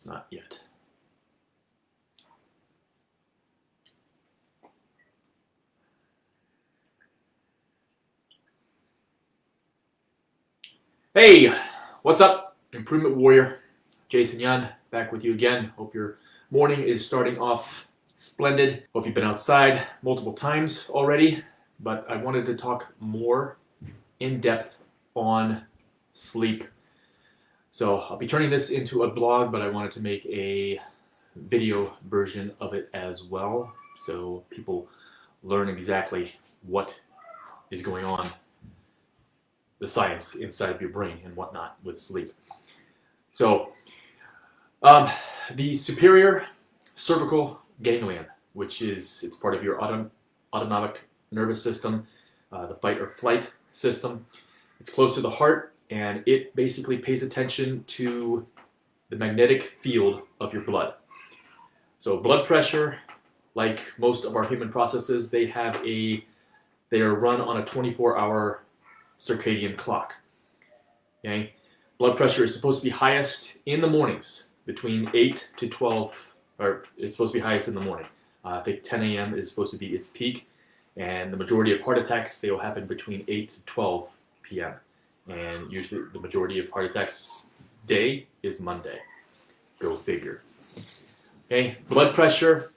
Not yet. Hey, what's up? Improvement Warrior, Jason Yun, back with you again. Hope your morning is starting off splendid. Hope you've been outside multiple times already, but I wanted to talk more in depth on sleep. So I'll be turning this into a blog, but I wanted to make a video version of it as well, so people learn exactly what is going on, the science inside of your brain and whatnot with sleep. So the superior cervical ganglion, which is, it's part of your autonomic nervous system, the fight or flight system. It's close to the heart, and it basically pays attention to the magnetic field of your blood. So blood pressure, like most of our human processes, they are run on a 24-hour circadian clock. Okay? Blood pressure is supposed to be highest in the mornings, between 8 to 12, or it's supposed to be highest in the morning. I think 10 a.m. is supposed to be its peak, and the majority of heart attacks, they will happen between 8 to 12 p.m. And usually the majority of heart attacks day is Monday. Go figure. Okay, blood pressure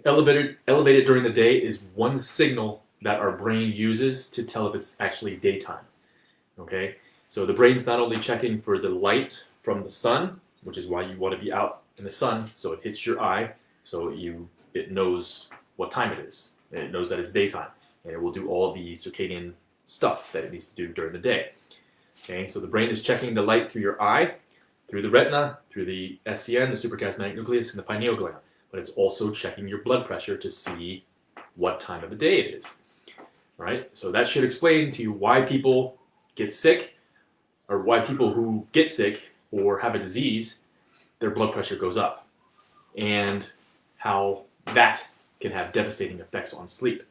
elevated during the day is one signal that our brain uses to tell if it's actually daytime. Okay, so the brain's not only checking for the light from the sun, which is why you want to be out in the sun, so it hits your eye, so it knows what time it is. It knows that it's daytime, and it will do all the circadian stuff that it needs to do during the day. Okay, so the brain is checking the light through your eye, through the retina, through the SCN, the suprachiasmatic nucleus, and the pineal gland. But it's also checking your blood pressure to see what time of the day it is. All right, so that should explain to you why people get sick, or why people who get sick or have a disease, their blood pressure goes up, and how that can have devastating effects on sleep.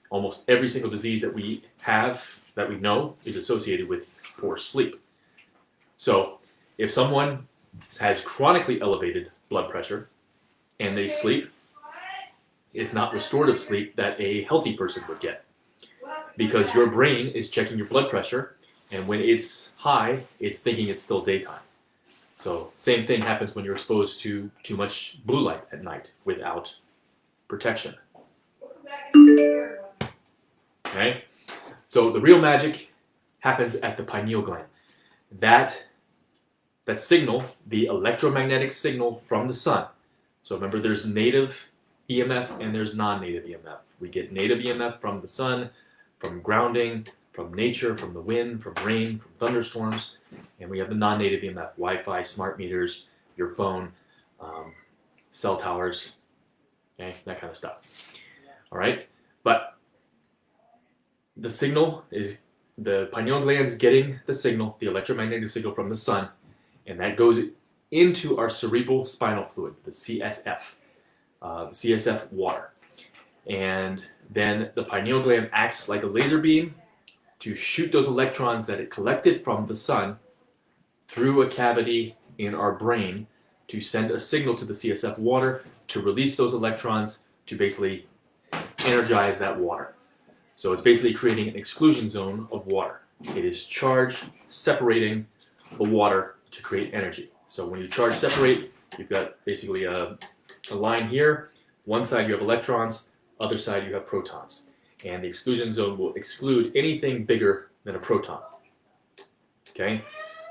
Almost every single disease that we have, that we know, is associated with poor sleep. So if someone has chronically elevated blood pressure and they sleep, it's not restorative sleep that a healthy person would get, because your brain is checking your blood pressure, and when it's high, it's thinking it's still daytime. So same thing happens when you're exposed to too much blue light at night without protection. Okay? So the real magic happens at the pineal gland. That signal, the electromagnetic signal from the sun. So remember, there's native EMF and there's non-native EMF. We get native EMF from the sun, from grounding, from nature, from the wind, from rain, from thunderstorms, and we have the non-native EMF, Wi-Fi, smart meters, your phone, cell towers, okay, that kind of stuff. All right, but the signal is, the pineal gland's getting the signal, the electromagnetic signal from the sun, and that goes into our cerebral spinal fluid, the CSF, CSF water. And then the pineal gland acts like a laser beam to shoot those electrons that it collected from the sun through a cavity in our brain to send a signal to the CSF water to release those electrons to basically energize that water. So it's basically creating an exclusion zone of water. It is charge separating the water to create energy. So when you charge separate, you've got basically a line here. One side you have electrons, other side you have protons. And the exclusion zone will exclude anything bigger than a proton. Okay?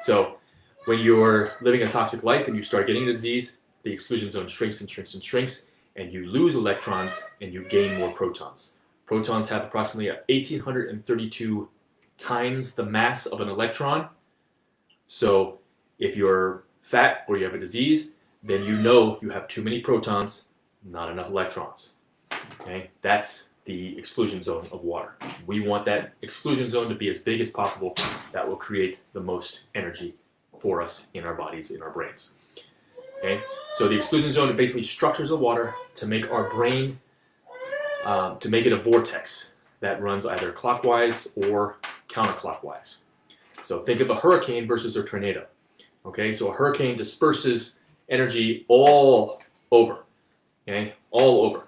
So when you're living a toxic life and you start getting a disease, the exclusion zone shrinks and shrinks and shrinks, and you lose electrons and you gain more protons. Protons have approximately 1,832 times the mass of an electron. So if you're fat or you have a disease, then you know you have too many protons, not enough electrons. Okay? That's the exclusion zone of water. We want that exclusion zone to be as big as possible. That will create the most energy for us in our bodies, in our brains. Okay? So the exclusion zone basically structures the water to make our brain, to make it a vortex that runs either clockwise or counterclockwise. So think of a hurricane versus a tornado. Okay, so a hurricane disperses energy all over, okay, all over.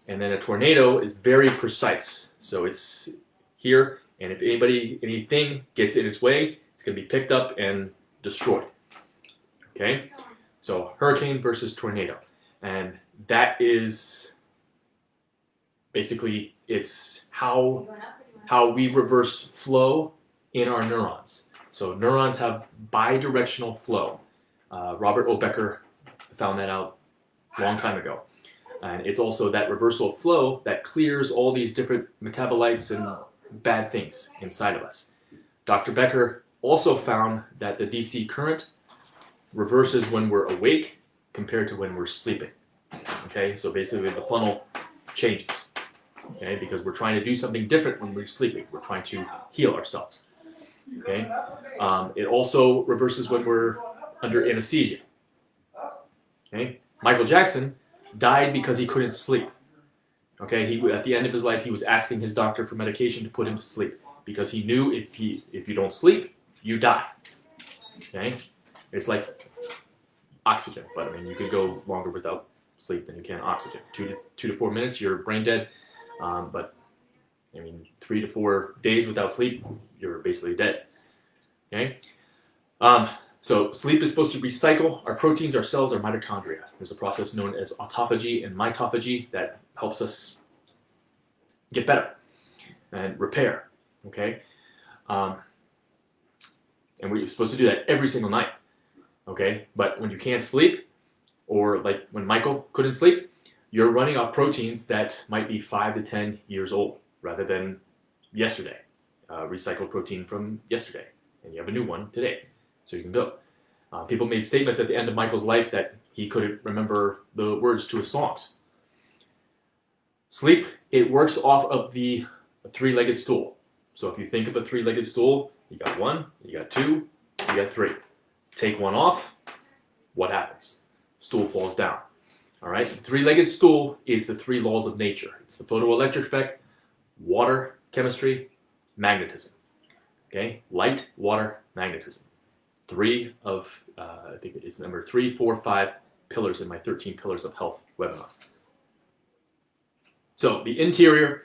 And then a tornado is very precise. So it's here, and if anything gets in its way, it's going to be picked up and destroyed. Okay, so hurricane versus tornado, and that is basically it's how we reverse flow in our neurons. So neurons have bidirectional flow. Robert O. Becker found that out a long time ago. And it's also that reversal of flow that clears all these different metabolites and bad things inside of us. Dr. Becker also found that the DC current reverses when we're awake compared to when we're sleeping. Okay, so basically the funnel changes. Okay, because we're trying to do something different when we're sleeping. We're trying to heal ourselves. Okay, it also reverses when we're under anesthesia. Okay, Michael Jackson died because he couldn't sleep. Okay, at the end of his life, he was asking his doctor for medication to put him to sleep because he knew if you don't sleep, you die. Okay, it's like oxygen, but I mean you could go longer without sleep than you can oxygen. 2 to 4 minutes, you're brain dead. But I mean 3 to 4 days without sleep, you're basically dead. Okay. So sleep is supposed to recycle our proteins, our cells, our mitochondria. There's a process known as autophagy and mitophagy that helps us get better and repair. Okay. And we're supposed to do that every single night. Okay. But when you can't sleep, or like when Michael couldn't sleep, you're running off proteins that might be 5 to 10 years old rather than yesterday. Recycled protein from yesterday. And you have a new one today. So you can build. People made statements at the end of Michael's life that he couldn't remember the words to his songs. Sleep, it works off of the three-legged stool. So if you think of a three-legged stool, you got 1, you got 2, you got 3. Take one off, what happens? Stool falls down. All right, the three-legged stool is the 3 laws of nature. It's the photoelectric effect, water, chemistry, magnetism. Okay, light, water, magnetism. 3 of, I think it is number 3, 4, 5 pillars in my 13 Pillars of Health webinar. So the interior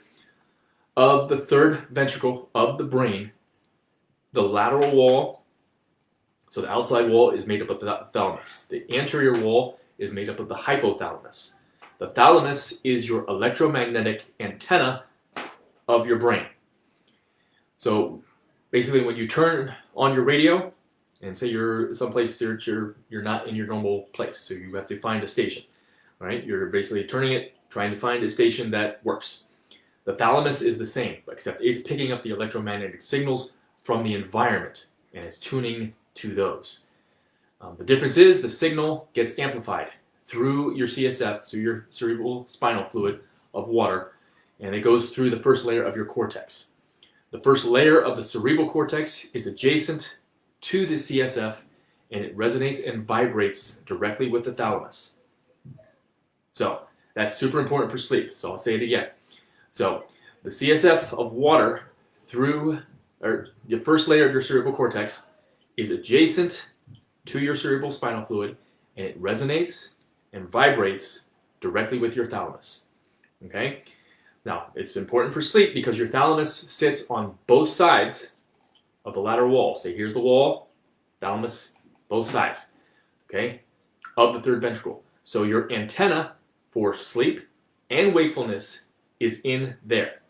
of the third ventricle of the brain, the lateral wall, so the outside wall is made up of the thalamus. The anterior wall is made up of the hypothalamus. The thalamus is your electromagnetic antenna of your brain. So basically when you turn on your radio, and say you're someplace you're not in your normal place, so you have to find a station, right? You're basically turning it, trying to find a station that works. The thalamus is the same, except it's picking up the electromagnetic signals from the environment, and it's tuning to those. The difference is the signal gets amplified through your CSF, through your cerebral spinal fluid of water, and it goes through the first layer of your cortex. The first layer of the cerebral cortex is adjacent to the CSF, and it resonates and vibrates directly with the thalamus. So that's super important for sleep. So I'll say it again. So the CSF of water through, or the first layer of your cerebral cortex is adjacent to your cerebral spinal fluid, and it resonates and vibrates directly with your thalamus. Okay? Now, it's important for sleep because your thalamus sits on both sides of the lateral wall. Say, here's the wall, thalamus, both sides, okay, of the third ventricle. So your antenna for sleep and wakefulness is in there.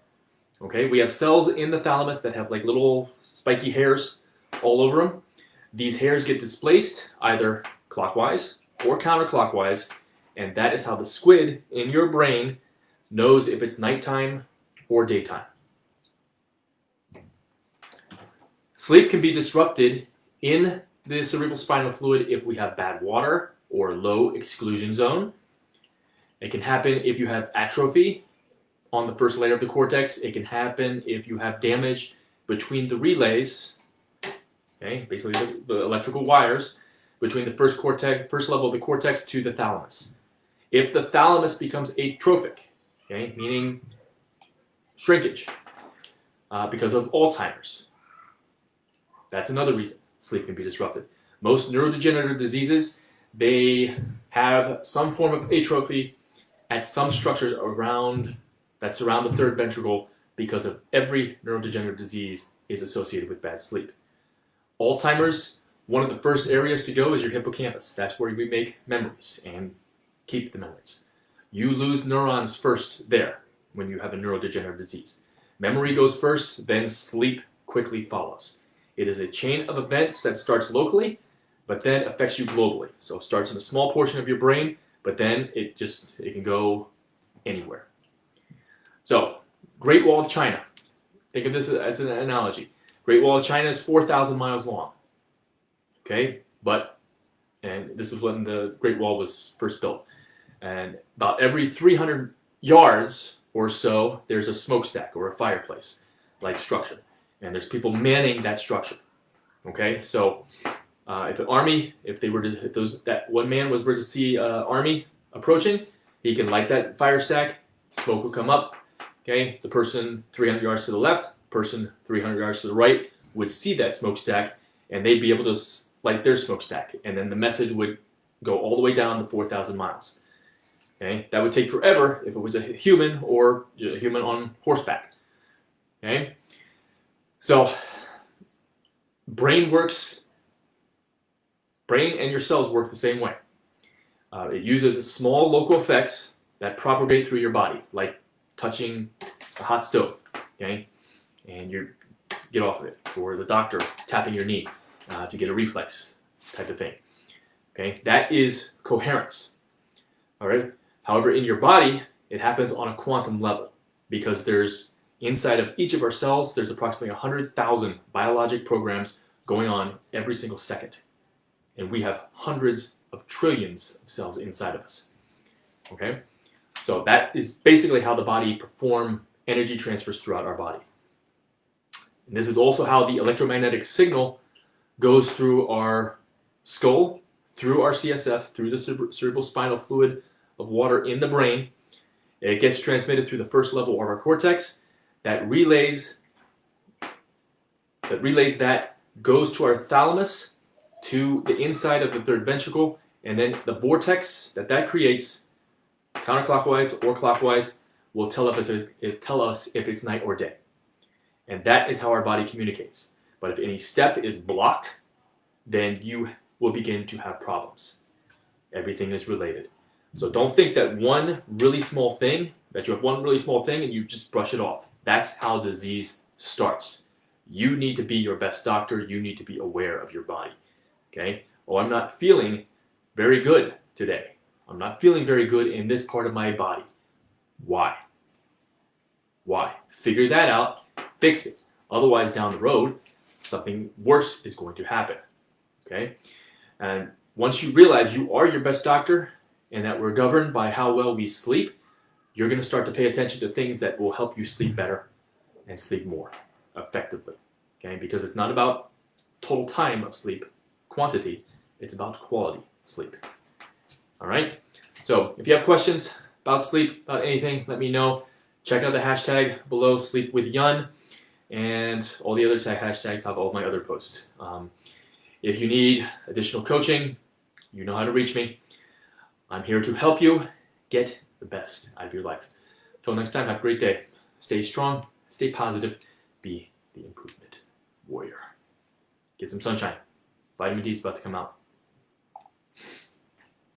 Okay, we have cells in the thalamus that have like little spiky hairs all over them. These hairs get displaced either clockwise or counterclockwise, and that is how the squid in your brain knows if it's nighttime or daytime. Sleep can be disrupted in the cerebral spinal fluid if we have bad water or low exclusion zone. It can happen if you have atrophy on the first layer of the cortex. It can happen if you have damage between the relays, okay, basically the electrical wires between the first level of the cortex to the thalamus. If the thalamus becomes atrophic, okay, meaning shrinkage because of Alzheimer's, that's another reason sleep can be disrupted. Most neurodegenerative diseases, they have some form of atrophy at some structure that surround the third ventricle because of every neurodegenerative disease is associated with bad sleep. Alzheimer's, one of the first areas to go is your hippocampus. That's where we make memories and keep the memories. You lose neurons first there when you have a neurodegenerative disease. Memory goes first, then sleep quickly follows. It is a chain of events that starts locally, but then affects you globally. So it starts in a small portion of your brain, but then it can go anywhere. So, Great Wall of China. Think of this as an analogy. Great Wall of China is 4,000 miles long. Okay, and this is when the Great Wall was first built. And about every 300 yards or so, there's a smokestack or a fireplace-like structure. And there's people manning that structure. Okay, so if that one man were to see army approaching, he can light that fire stack, smoke will come up. Okay, the person 300 yards to the left, person 300 yards to the right would see that smokestack, and they'd be able to light their smokestack, and then the message would go all the way down to 4,000 miles. Okay, that would take forever if it was a human or a human on horseback. Okay, so brain and your cells work the same way. It uses small local effects that propagate through your body, like touching a hot stove, okay, and you get off of it, or the doctor tapping your knee to get a reflex type of thing. Okay, that is coherence. All right. However, in your body, it happens on a quantum level because there's inside of each of our cells, there's approximately 100,000 biologic programs going on every single second, and we have hundreds of trillions of cells inside of us. Okay. So that is basically how the body performs energy transfers throughout our body. And this is also how the electromagnetic signal goes through our skull, through our CSF, through the cerebral spinal fluid of water in the brain. It gets transmitted through the first level of our cortex. That relays that goes to our thalamus, to the inside of the third ventricle, and then the vortex that creates, counterclockwise or clockwise, will tell us if it's night or day. And that is how our body communicates. But if any step is blocked, then you will begin to have problems. Everything is related. So don't think that you have one really small thing and you just brush it off. That's how disease starts. You need to be your best doctor. You need to be aware of your body. Okay? Oh, I'm not feeling very good today. I'm not feeling very good in this part of my body. Why? Figure that out, fix it. Otherwise, down the road, something worse is going to happen. Okay? And once you realize you are your best doctor and that we're governed by how well we sleep, you're going to start to pay attention to things that will help you sleep better and sleep more effectively. Okay? Because it's not about total time of sleep quantity, it's about quality sleep. All right? So if you have questions about sleep, about anything, let me know. Check out the hashtag below, Sleep with Yun, and all the other hashtags have all my other posts. If you need additional coaching, you know how to reach me. I'm here to help you get the best out of your life. Until next time, have a great day. Stay strong, stay positive, be the improvement warrior. Get some sunshine. Vitamin D is about to come out.